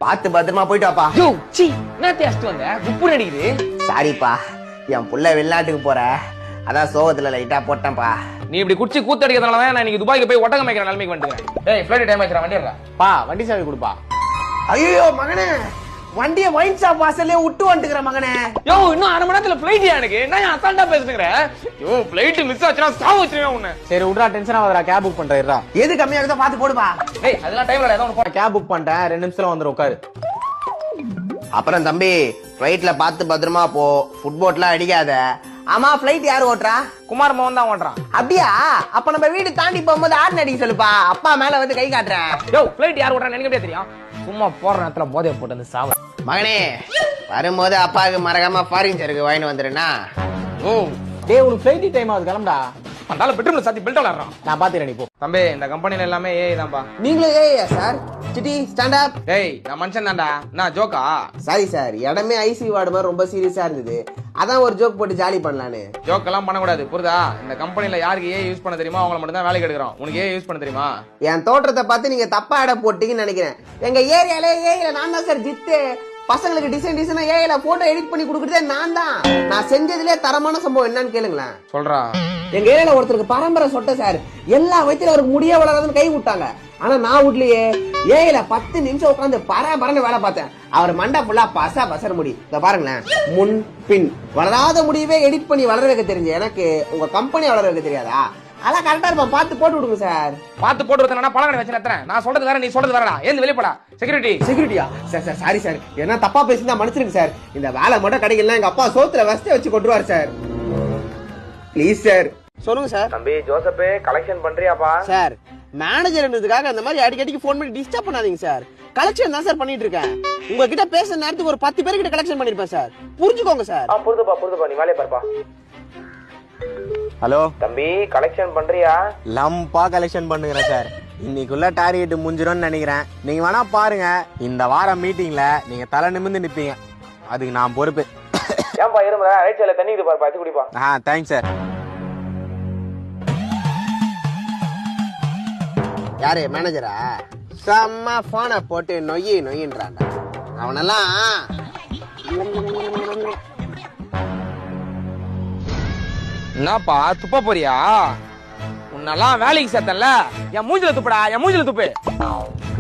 பாத்து பத்திரமா போயிட்டு வாப்பா. யோ சி என்ன டேஸ்ட் வந்த உப்பு நடிக்குது. சாரிப்பா, என் புள்ள வெளிநாட்டுக்கு போற, அதான் சோகத்துல லைட்டா போட்டேன்ப்பா. நீ இப்படி குச்சி கூத்தடிக்கிறதுனால தான் நான் இன்னைக்கு துபாய்க்கு போய் ஒட்டகம் மேய்க்கிற நிலைமைக்கு வந்துட்டேன். டேய் ஃப்ளைட் டைம் ஆயிடுச்சு, வண்டி ஏறா. பா வண்டி சாவி கொடுப்பா. ஐயோ மகனே, வண்டியை ஒயின் ஷாப் வாசல்லே விட்டு வந்துக்கிற மகனே. யோ இன்னும் 1/2 மணி நேரத்துல ஃப்ளைட் எனக்கு என்ன அசால்ட்டா பேசுறீங்க. யோ ஃப்ளைட் மிஸ் ஆச்சுனா சாவு வச்சிருவேன் உன்னை. சரி விட்றா, டென்ஷன் ஆகாதடா, கேப் புக் பண்றேன்டா. எது கம்மியா இருக்குதோ பாத்து போடுப்பா. டேய் அதெல்லாம் டைம்ல ஏதோ ஒன்னு கேப் புக் பண்ணிட்டேன், 2 நிமிஷத்துல வந்துரு, உட்காரு. அப்புறம் தம்பி, ஃபிளைட்ல பார்த்து பத்திரமா போ, ஃபுட்போட்லாம் அடிக்காத. ஆமா, ஃபிளைட் யாரு ஓட்டுறா? குமார் மோகன் தான் ஓட்டுறான். அப்படியா? அப்ப நம்ம வீடு தாண்டி போகும்போது ஆர்ன் அடிக்க சொல்லுப்பா, அப்பா மேல வந்து கை காட்டுறேன். யோ ஃப்ளைட் யார் ஓட்டுறான்னு எனக்கு எப்படியா தெரியும்? சும்மா போற நேரத்துல போதைய போட்டு வந்து சாவு. மகனே, வரும்போது அப்பாவுக்கு மறக்காம ஃபாரின் சருக்கு வாங்கி வந்துருனா. ஓ டேய் உனக்கு ஃப்ளைட் டைம் ஆகுது, கிளம்புடா. அந்தால பெட்ரூம்ல சாத்தி பெல்ட் விளையாடுறான். நான் பாத்துறேன், நீ போ. தம்பி இந்த கம்பெனில எல்லாமே ஏஐ தான்பா. நீங்களும் ஏயா சார்? City stand up. டேய் நான் மனுஷன் தான்டா, நான் ஜோக்கா? சாரி சார், இடமே ஐசி வார்டு மாதிரி ரொம்ப சீரியஸா இருந்தது, அதான் ஒரு ஜோக் போட்டு ஜாலி பண்ணலான்னு. ஜோக் எல்லாம் பண்ணக்கூடாது, புரியுதா? இந்த கம்பெனில யாருக்கு ஏஐ யூஸ் பண்ண தெரியுமா அவங்கள மட்டும் தான் வேலைக்கு எடுக்கிறோம். உனக்கு ஏஐ யூஸ் பண்ண தெரியுமா? என் தோற்றத்தை பார்த்து நீங்க தப்பா இட போட்டீங்கன்னு நினைக்கிறேன். எங்க ஏரியால ஏஐல நான் தான் சார் ஜித்து. பசங்களுக்கு டிசைனா ஏஐல போட்டோ எடிட் பண்ணி கொடுக்கறதே நான் தான். நான் செஞ்சதுலயே தரமான சம்பவம் என்னன்னு கேளுங்களேன். சொல்றா. எங்க ஏரியால ஒருத்தருக்கு பரம்பரை சொட்ட சார், எல்லா வயத்துல அவருக்கு முடிய வளராதுன்னு கை விட்டாங்க. ஆனா நான் வீட்லயே ஏஐல 10 நிமிஷம் உட்காந்து பரபரன்னு வேலை பார்த்தேன். அவர் மண்டை ஃபுல்லா பசர முடி. இத பாருங்களேன், முன் பின் வளராத முடியவே எடிட் பண்ணி வளர வைக்க தெரிஞ்ச எனக்கு உங்க கம்பெனி வளர வைக்க தெரியாதா? அதான் கரெக்டா இருப்பா, பார்த்து போட்டு விடுங்க சார். பார்த்து போட்டு வரதுனா பழங்கடை வச்சு நத்துறேன். நான் சொல்றது வேற, நீ சொல்றது வேறடா. ஏந்து வெளிய போடா. செக்யூரிட்டியா? சார் சார் சாரி சார், என்ன தப்பா பேசினா மன்னிச்சிருங்க சார். இந்த வேலை மட்டும் கிடைக்கல, எங்க அப்பா சோத்துல வசதி வச்சு கொண்டுவார் சார். Please sir. சொல்லுங்க சார். தம்பி ஜோசப்பே கலெக்ஷன் பண்றியாப்பா? சார் மேனேஜர்ன்றதுக்காக அந்த மாதிரி அடிக்கடிக்கு ஃபோன் பண்ணி டிஸ்டர்ப் பண்ணாதீங்க சார். கலெக்ஷன் தான் சார் பண்ணிட்டு இருக்கேன். உங்ககிட்ட பேசுற நேரத்துக்கு ஒரு 10 பேர்கிட்ட கலெக்ஷன் பண்ணிருப்பேன் சார், புரிஞ்சுக்கோங்க சார். புரிதுப்பா, நீ வேலைய பாருப்பா. ஹலோ தம்பி கலெக்ஷன் பண்றியா? லம்பா கலெக்ஷன் பண்ணுகிறேன் சார். இன்னைக்குள்ள டார்கெட் முடிஞ்சிடும்னு நினைக்கிறேன். நீங்க வேணா பாருங்க, இந்த வாரம் மீட்டிங்ல நீங்க தலை நிமிர்ந்து நிப்பீங்க, அதுக்கு நான் பொறுப்பு. ஏன்பா இரும ரைட் சைடுல தண்ணி இது பாருப்பா, இது குடிப்பா. Thanks sir. யாரு மேனேஜரா? செம்ம போனை போட்டு நொய்யின்றாங்க அவனெல்லாம். என்னப்பா துப்ப போறியா? உன்னெல்லாம் வேலைக்கு சேர்த்தல, என் மூஞ்சில துப்புடா, என் மூஞ்சில துப்பு.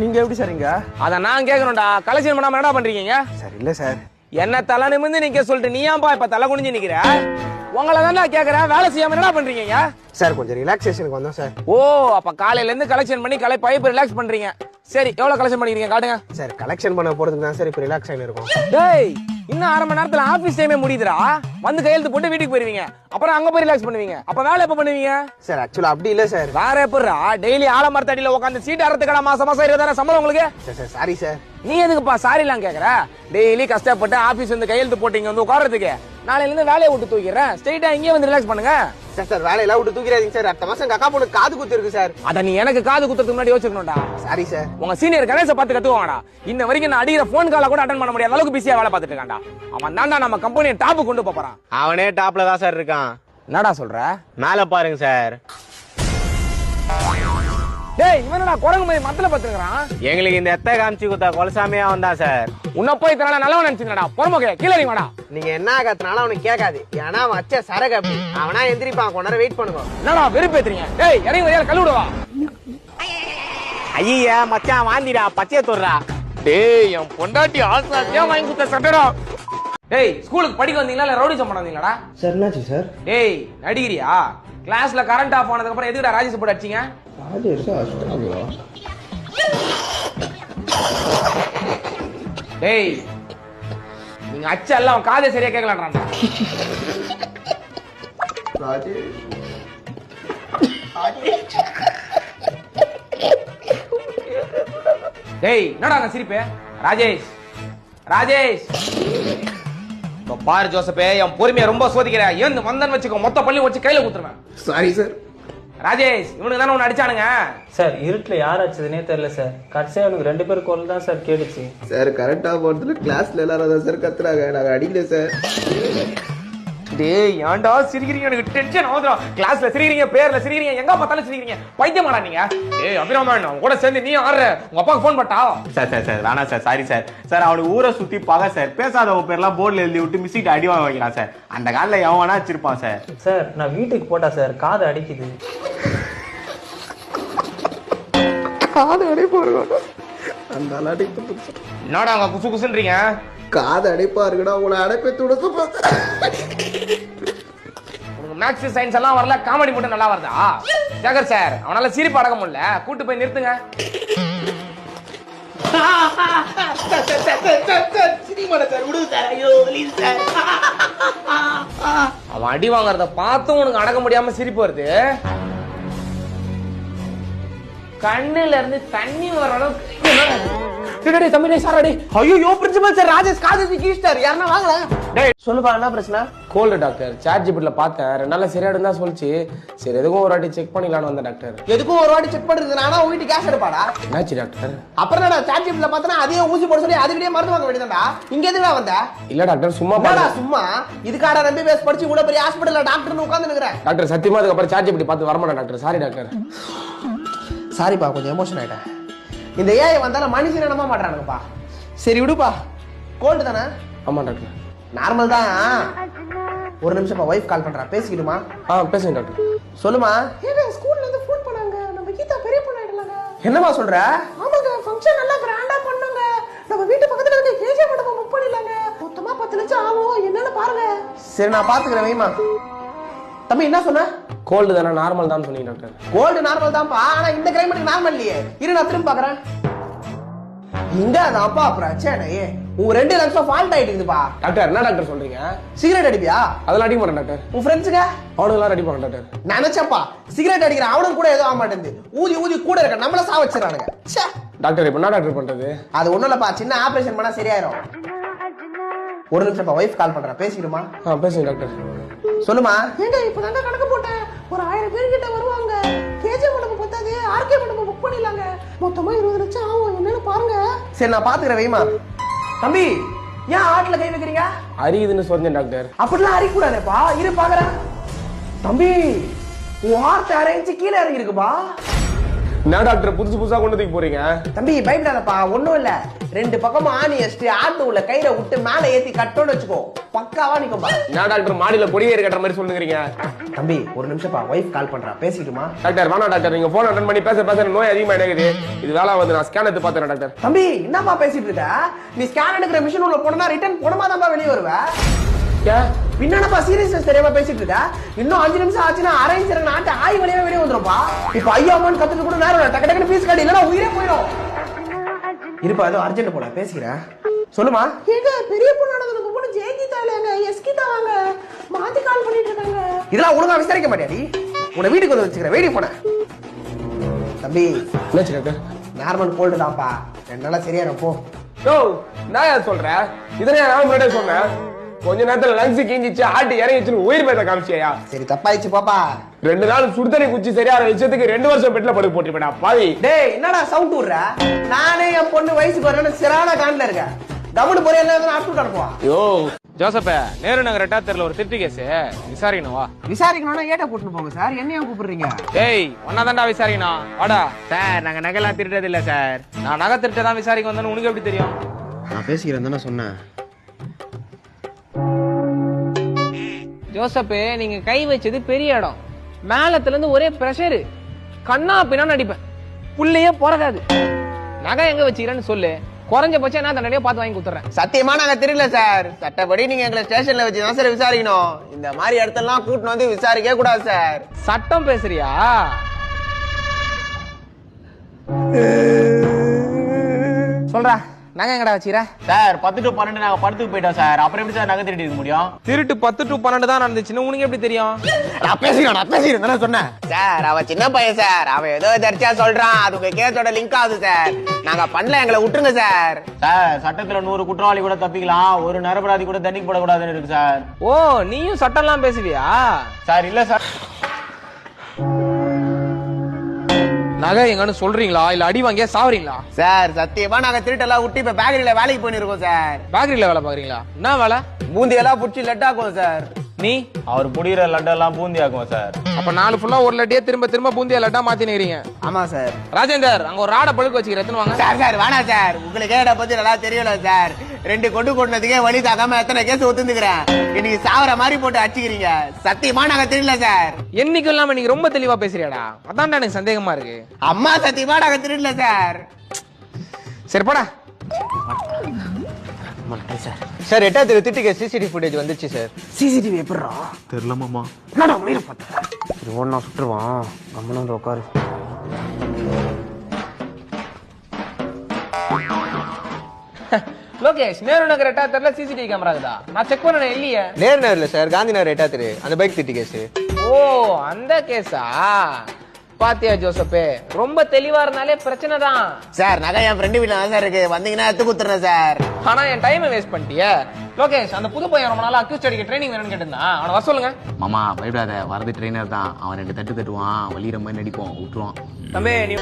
நீங்க எப்படி சார் இங்க? அத நான் கேட்கணும்டா. கலெக்ஷன் பண்ணாம என்னடா பண்றீங்க? சார் இல்ல சார். என்ன தலை நிமிர்ந்து நிக்க சொல்லிட்டு நீ ஏன்பா இப்ப தலை குனிஞ்சு நிக்கிற? உங்களை தான் கேக்குறேன், வேலை செய்யாம என்னடா பண்றீங்க? சார் கொஞ்சம் ரிலாக்ஸேஷனுக்கு வந்தோம் சார். ஓ அப்ப காலையில இருந்து கலெக்ஷன் பண்ணி பைப் ரிலாக்ஸ் பண்றீங்க. சரி எவ்வளவு கலெக்ஷன் பண்ணிக்கிறீங்க காட்டுங்க. சார் கலெக்ஷன் பண்ண போறதுக்கு தான் சார் இப்ப ரிலாக்ஸ் ஆகி இருக்கும். டேய் இன்னும் 1/2 மணி நேரத்துல ஆபீஸ் டைமே முடியுதுடா. வந்து கையெழுத்து போட்டு வீட்டுக்கு போயிருவீங்க, அப்புறம் அங்க போய் ரிலாக்ஸ் பண்ணுவீங்க. அப்ப வேலை எப்ப பண்ணுவீங்க? சார் ஆக்சுவலா அப்படி இல்ல சார். வேற எப்படிடா? டெய்லி ஆலமரத்தடியில உட்காந்து சீட் அறத்துக்கடா மாசம் 20,000 சம்பளம் உங்களுக்கு? Sir sorry sir. நீ எதுக்குப்பா சாரி எல்லாம் கேக்குற? டெய்லி கஷ்டப்பட்டு ஆபீஸ் வந்து கையெழுத்து போட்டீங்க வந்து உட்கார்றதுக்கு. நாளையில இருந்து வேலையை விட்டு தூக்கிறேன், ஸ்ட்ரைட்டா இங்கே வந்து ரிலாக்ஸ் பண்ணுங்க. சார் சார் வேலையெல்லாம் விட்டு தூக்கிறாதீங்க சார். அடுத்த மாசம் அக்கா பொண்ணு காது குத்து இருக்கு சார். அத நீ எனக்கு காது குத்துறதுக்கு முன்னாடி யோசிக்கணும்டா. Sorry sir. உங்க சீனியர் கணேச பார்த்து கத்துவாங்கடா. இன்ன வரைக்கும் நான் அடிக்கிற போன் கால கூட அட்டன் பண்ண முடியாத அளவுக்கு பிஸியா வேலை பார்த்துட்டு இருக்கான்டா. அவன் தான்டா நம்ம கம்பெனியை டாப் கொண்டு போறான். அவனே டாப்ல தான் சார் இருக்கான். என்னடா சொல்ற? மேல பாருங்க சார். டேய் இவனடா குரங்கு மாதிரி மத்தல பத்துறான். எங்களுக்கு இந்த எத்த காமிச்சு குத்தா கொலசாமியா வந்தா சார். உன்ன போய் தரல நல்லவன் நினைச்சிருந்தடா. பொறமோகே கீழ இறங்கி வாடா. நீங்க என்ன கத்துனாலும் அவனுக்கு கேட்காது, ஏன்னா அவன் வச்ச சரக்கு அப்படி. அவனா எந்திரிப்பான், கொஞ்ச நேரம் வெயிட் பண்ணுங்க. என்னடா வெறுப்பேத்துறீங்க? டேய் இறங்கி வரையா கல்லு விடுவா. ஐயா மச்சான் வாந்திடா, பச்சைய தொடுறா. டேய் என் பொண்டாட்டி ஆசாசியா வாங்கி குத்த சட்டடா. டேய் ஸ்கூலுக்கு படிக்க வந்தீங்களா இல்ல ரவுடிசம் பண்ண வந்தீங்களாடா? சார் என்னாச்சு சார்? டேய் நடிகிறியா? கிளாஸ்ல கரண்ட் ஆஃப் ஆனதுக்கு அப்புறம் எதுக்குடா ராஜேஷ் போட்டு அடிச்சீங்க? டேய் நீங்க அச்ச எல்லாம் அவன் காதே சரியா கேட்கலான்றான். டேய் என்னடா நான் சிரிப்பே? ராஜேஷ் ராஜேஷ் பாரு ஜோசப்பே, என் பொறுமையை ரொம்ப சோதிக்கிற. ஏந்து வந்தன்னு வச்சுக்கோ, மொத்த பள்ளியும் வச்சு கையில குத்துருவேன். Sorry sir. ராஜேஷ் இவனுக்கு தானே ஒன்னு அடிச்சானுங்க சார். இருட்டுல யார் அடிச்சதுனே தெரியல சார். கடைசியா அவனுக்கு 2 பேர் குரல் தான் சார் கேட்டுச்சு சார் கரெக்டா போறதுல கிளாஸ்ல எல்லாரும் தான் சார் கத்துறாங்க, நாங்க அடிக்கல சார். டேய் ஏன்டா சிரிக்கிறீங்க? எனக்கு டென்ஷன் ஆகுதுடா. கிளாஸ்ல சிரிக்கிறீங்க, பேர்ல சிரிக்கிறீங்க, எங்க பார்த்தாலும் சிரிக்கிறீங்க. பைத்தியமாடா நீங்க? டேய் அபிராமன், உன் கூட சேர்ந்து நீ ஆடுற. உங்க அப்பாக்கு ஃபோன் பண்ணட்டா? சார் வேணாம் சார், சாரி சார். சார் அவனுக்கு ஊரை சுத்தி பகை சார். பேசாதவங்க பேர்லாம் போர்டில் எழுதி விட்டு மிஸ்ஸிட்டு அடி வாங்க வைக்கிறான் சார். அந்த காலில் எவன் வேணா வச்சிருப்பான் சார். சார் நான் வீட்டுக்கு போட்டா சார் காது அடிக்குது. காது அடைப்பா இருக்குடா. அந்த அடைப்பு என்னடா அங்க குசு குசுன்றீங்க? காது அடைப்பா இருக்குடா. உங்களை அடைப்பை துடுத்து உனக்கு மேக்ஸ் சயின்ஸ் எல்லாம் வரல, காமெடி மட்டும் நல்லா வருதா? சேகர் சார், அவனால சிரிப்பு அடக்க முடியல. கூட்டு போய் நிறுத்துங்க. அவன் அடி வாங்குறத பார்த்தும் உனக்கு அடக்க முடியாம சிரிப்பு வருது. கண்ணுல இருந்து தண்ணி வர அளவுக்கு தம்பி சார். ஐயோ பிரின்சிபல் சார், ராஜேஷ் காது கீழ்ச்சார். யாருன்னா வாங்கல. டேய் சொல்லுப்பா, என்ன பிரச்சனை? Gold doctor. சாட் ஜிபிட்ல பார்த்தேன், 2 நாள்ல சரியாடும் தான் சொல்லிச்சு. சரி எதுக்கும் ஒரு வாட்டி செக் பண்ணிக்கலாம்னு வந்த டாக்டர். எதுக்கும் ஒரு வாட்டி செக் பண்றது நானா உங்ககிட்ட கேஷ் எடுப்பாடா? என்னாச்சு டாக்டர்? அப்புறம் நான் சாட் ஜிபிட்ல பார்த்தா அதே ஊசி போட சொல்லி அதுக்கிட்டே மருந்து வாங்க வேண்டியதாடா. இங்க எதுக்குடா வந்த? இல்ல டாக்டர் சும்மா என்னடா சும்மா? இதுக்காடா MBBS படிச்சு இவ்வளவு பெரிய ஹாஸ்பிடல்ல டாக்டர்னு உட்கார்ந்து நிக்கிறேன். டாக்டர் சத்தியமா அதுக்கு அப்புறம் சாட் ஜிபிட் பார்த்து வரமாட்டேன் டாக்டர். Sorry doctor. சாரிப்பா, கொஞ்சம் எமோஷன் ஆயிட்டேன். இந்த ஏஐ வந்தாலும் மனுஷன் நம்ப மாட்டானுங்கப்பா. சரி விடுப்பா. கோல்டு தானே? ஆமா டாக்டர். நார்மல் தான். ஒரு நிமிஷம் வைஃப் கால் பண்றா, பேசிக்கிடுமா? பேசுங்க டாக்டர். சொல்லுமா. ஏங்க ஸ்கூல்ல இருந்து ஃபோன் பண்ணாங்க, நம்ம கீதா பெரிய பொண்ணு ஆயிடலாங்க. என்னமா சொல்ற? ஆமாங்க, ஃபங்க்ஷன் நல்லா கிராண்டா பண்ணுங்க. நம்ம வீட்டு பக்கத்துல இருக்க கேஜே மண்டபம் புக் பண்ணிடலாங்க. மொத்தமா 10 லட்சம் ஆகும். என்னன்னு பாருங்க. சரி நான் பாத்துக்கிறேன், வைமா. தம்பி என்ன சொன்ன? கோல்டு தானே, நார்மல் தான் சொன்னீங்க டாக்டர். கோல்டு நார்மல் தான்ப்பா, ஆனா இந்த கிளைமேட்டுக்கு நார்மல் இல்லையே. இரு நான் திரும்ப பாக்குறேன். இங்க அதான்ப்பா பிரச்சனை. உங்க 2 லட்சம் ஃபால்ட் ஆயிட்டு இருக்குதுப்பா. டாக்டர் என்ன டாக்டர் சொல்றீங்க? சிகரெட் அடிப்பியா? அதெல்லாம் அடிக்க மாட்டேன் டாக்டர். உன் ஃப்ரெண்ட்ஸுங்க அவனுங்களாம் ரெடி பண்ண டாக்டர். நினைச்சப்பா சிகரெட் அடிக்கிற அவனுக்கு கூட ஏதோ ஆக மாட்டேங்குது. ஊதி ஊதி கூட இருக்க நம்மள சா வச்சிடறானுங்க. டாக்டர் இப்ப என்ன டாக்டர் பண்றது? அது ஒண்ணும் இல்லப்பா, சின்ன ஆபரேஷன் பண்ணா சரியாயிரும். ஒரு நிமிஷம் வைஃப் கால் பண்றா, பேசிடுமா? பேசுங்க டாக்டர். சொல்லுமா. ஏங்க இப்பதாங்க கணக்கு போட்டேன், ஒரு 1000 பேர் கிட்ட வருவாங்க. கேஜே மண்டபம் பத்தாது, ஆர்கே மண்டபம் புக் பண்ணிடலாங்க. மொத்தமா 20 லட்சம் ஆகும். என்னன்னு பாருங்க. சரி நான் பாத்துக்கிறேன், வைமா. தம்பி ஏன் ஆட்ல கை வைக்கிறீங்க? அரியுதுன்னு சொன்னேன் டாக்டர். அப்படிலாம் அரிக்க கூடாதுப்பா. இரு பாக்குறேன். தம்பி உன் ஹார்ட் அரைஞ்சு கீழே இறங்கி இருக்குப்பா. என்ன டாக்டர் புதுசு புதுசா கொண்டு தூக்கி போறீங்க? தம்பி பயப்படாதப்பா, ஒண்ணும் இல்ல. 2 பக்கமும் ஆணி அடிச்சு ஆட்டு உள்ள கயிறை விட்டு மேல ஏத்தி கட்டோன்னு வச்சுக்கோ, பக்காவா நிக்கும்பா. என்ன டாக்டர் மாடியில கொடியேறி கட்டுற மாதிரி சொல்லுங்கிறீங்க? தம்பி ஒரு நிமிஷம்ப்பா, வைஃப் கால் பண்றா, பேசிட்டுமா? டாக்டர் வேணாம் டாக்டர், நீங்க போன் அட்டன் பண்ணி பேச நோய் அதிகமா எடுக்குது. இது வேலை வந்து நான் ஸ்கேன் எடுத்து பார்த்தேன் டாக்டர். தம்பி என்னப்பா பேசிட்டு இருக்க? நீ ஸ்கேன் எடுக்கிற மிஷின் உள்ள போனா ரிட்டர்ன் போனமா தான்ப்பா வெளியே வருவ. பின்னப்பா சீரியஸ்னஸ் தெரியாம பேசிட்டு இருக்க? இன்னும் 5 நிமிஷம் ஆச்சுன்னா அரேஞ்ச் நாட்டு ஆய் வழியா வெளியே வந்துருப்பா. இப்ப ஐயாமான்னு கத்துட்டு கூட நேரம் டக்கு டக்குன்னு பீஸ் காட்டி இல்லைன்னா உயிரே போயிடும். இருப்பா, ஏதோ அர்ஜென்ட் போல, பேசிக்கிறேன். சொல்லுமா. ஏங்க பெரிய பொண்ணானது நம்ம பொண்ணு ஜெயகீதா இல்லங்க, எஸ்கீதா வாங்க மாத்தி கால் பண்ணிட்டு இருக்காங்க. இதெல்லாம் ஒழுங்கா விசாரிக்க மாட்டியாடி? உன்னை வீட்டுக்கு வந்து வச்சுக்கிறேன், வெயிட் பண்ண. தம்பி என்னாச்சு டாக்டர்? நார்மல் கோல்டு தான்ப்பா, 2 நாளா சரியா போ. யோ நான் யார் சொல்றேன்? இதனே நான் முன்னாடியே சொன்னேன். கொஞ்ச நேரத்துல லங்ஸ் கிஞ்சிச்சு, ஆட்டு இறங்கிச்சுன்னு உயிர் பேச காமிச்சியா? சரி தப்பாயிடுச்சு பாப்பா. 2 நாள் சுடுதண்ணி குச்சி சரியா விஷயத்துக்கு 2 வருஷம் பெட்ல படுக்க போட்டுப்பேடா பாவி. டேய் என்னடா சவுண்ட் விடுற? நானே என் பொண்ணு வயசுக்கு வரேன்னு சிறான காண்ல இருக்கேன். கவனு போறே எல்லாம் ஹாஸ்பிடல் அனுப்புவா. யோ ஜோசப், நேரு நகர் 8வது தெருல ஒரு திருட்டு கேஸ் விசாரிக்கணும். வா. விசாரிக்கணும்னா ஏட்ட கூட்டிட்டு போங்க சார். என்னையா கூப்பிடுறீங்க? டேய் ஒன்னாதான்டா விசாரிக்கணும், வாடா. சார் நாங்க நகைலாம் திருட்டது இல்ல சார். நான் நகை திருட்டு தான் விசாரிக்க வந்தேன்னு உனக்கு எப்படி தெரியும்? நான் பேசிக்கிறேன் தானே சொன்னேன். ஜோசப், நீங்க கை வச்சது பெரிய இடம். மேலத்துல இருந்து ஒரே பிரஷர். கண்ணா பின்னா நடிப்பேன், புள்ளையே பிறகாது. நகை எங்க வச்சுக்கிறேன்னு சொல்லு, குறைஞ்ச பட்சம் என்ன தண்டனையோ பார்த்து வாங்கி கொடுத்துறேன். சத்தியமா நாங்க தெரியல சார். சட்டப்படி நீங்க எங்களை ஸ்டேஷன்ல வச்சு தான் சார் விசாரிக்கணும். இந்த மாதிரி இடத்தெல்லாம் கூட்டிட்டு வந்து விசாரிக்க கூடாது சார். சட்டம் பேசுறியா? சொல்றா, நகை எங்கடா வச்சுக்கிற? சார் 10 to 12 நாங்க படத்துக்கு போயிட்டோம் சார். அப்புறம் எப்படி சார் நகை திருடி இருக்க முடியும்? திருட்டு 10 to 12 தான் நடந்துச்சுன்னு உனக்கு எப்படி தெரியும்? நான் பேசிக்கிறேன் தானே சொன்னேன் சார். அவன் சின்ன பையன் சார், அவன் ஏதோ தர்ச்சியா சொல்றான். அது உங்க கேஸோட லிங்க் ஆகுது சார். நாங்க பண்ணல, எங்களை விட்டுருங்க சார். சார் சட்டத்துல 100 குற்றவாளி கூட தப்பிக்கலாம், ஒரு நிரபராதி கூட தண்டிக்க போடக்கூடாதுன்னு இருக்கு சார். ஓ, நீயும் சட்டம்லாம் பேசுவியா? சார் இல்ல சார். நகை எங்கன்னு சொல்றீங்களா இல்ல அடி வாங்கியா சாவறீங்களா? சார் சத்தியமா நாங்க திருட்டெல்லாம் விட்டு இப்ப பேக்கரியில வேலைக்கு போயிருக்கோம் சார். பேக்கரியில வேலை பாக்குறீங்களா? என்ன வேலை? பூந்தி எல்லாம் புடிச்சு லெட் ஆக்கும் சார். நீ அவர் புடிக்கிற லட்டெல்லாம் பூந்தி ஆக்குவோம் சார். அப்ப 4 ஃபுல்லா ஒரு லட்டியே திரும்ப பூந்தியா லட்டா மாத்தி நிக்கிறீங்க. ஆமா சார். ராஜேந்தர் அங்க ஒரு ராட பழுக்க வச்சுக்கிற எத்தனை வாங்க. சார் வேணாம் சார், உங்களுக்கு ஏடா பத்தி நல்லா தெரியல சார். 2 கொண்டு கொண்டதுக்கே வழி தாக்காம எத்தனை கேஸ் ஒத்துந்துக்கிறேன். இன்னைக்கு சாவர மாதிரி போட்டு அடிச்சுக்கிறீங்க. சத்தியமா நாங்க தெரியல சார். என்னைக்கும் இல்லாம நீங்க ரொம்ப தெளிவா பேசுறியாடா, அதான்டா எனக்கு சந்தேகமா இருக்கு. அம்மா சத்தியமா நாங்க தெரியல சார். சரி போடா. சார் 8வது தெரு திட்டிக்க சிசிடிவி ஃபுட்டேஜ் வந்துச்சு சார். சிசிடிவி எப்படிரா? தெரியல மாமா. என்னடா உயிரை பார்த்த? இது ஒண்ணா சுட்டுருவான். கம்மன வந்து உட்காரு. லோகேஷ், நேரு நகர் 8வது தெருல சிசிடிவி கேமரா இருக்குதா? நான் செக் பண்ணனே இல்லையே. நேரு நகர்ல சார், காந்தி நகர் 8வது தெரு அந்த பைக் திட்டி கேஸ். ஓ அந்த கேஸா? பாத்தியா ஜோசப்பே, ரொம்ப தெளிவா இருந்தாலே பிரச்சனை தான். சார் நகை என் ஃப்ரெண்டு வீட்டுல தான் சார் இருக்கு, வந்தீங்கன்னா எடுத்து குத்துறேன் சார். ஆனா என் டைமை வேஸ்ட் பண்ணிட்டியே. லோகேஷ், அந்த புது பையன் ரொம்ப நாளா அக்யூஸ்ட் அடிக்க ட்ரைனிங் வேணும்னு கேட்டிருந்தான், அவனை வர சொல்லுங்க. மாமா பயப்படாத, வரது ட்ரெயினர் தான். அவன் 2 தட்டு தட்டுவான், வலிகிற மாதிரி நடிப்போம், விட்டுருவான். தம்பி நீ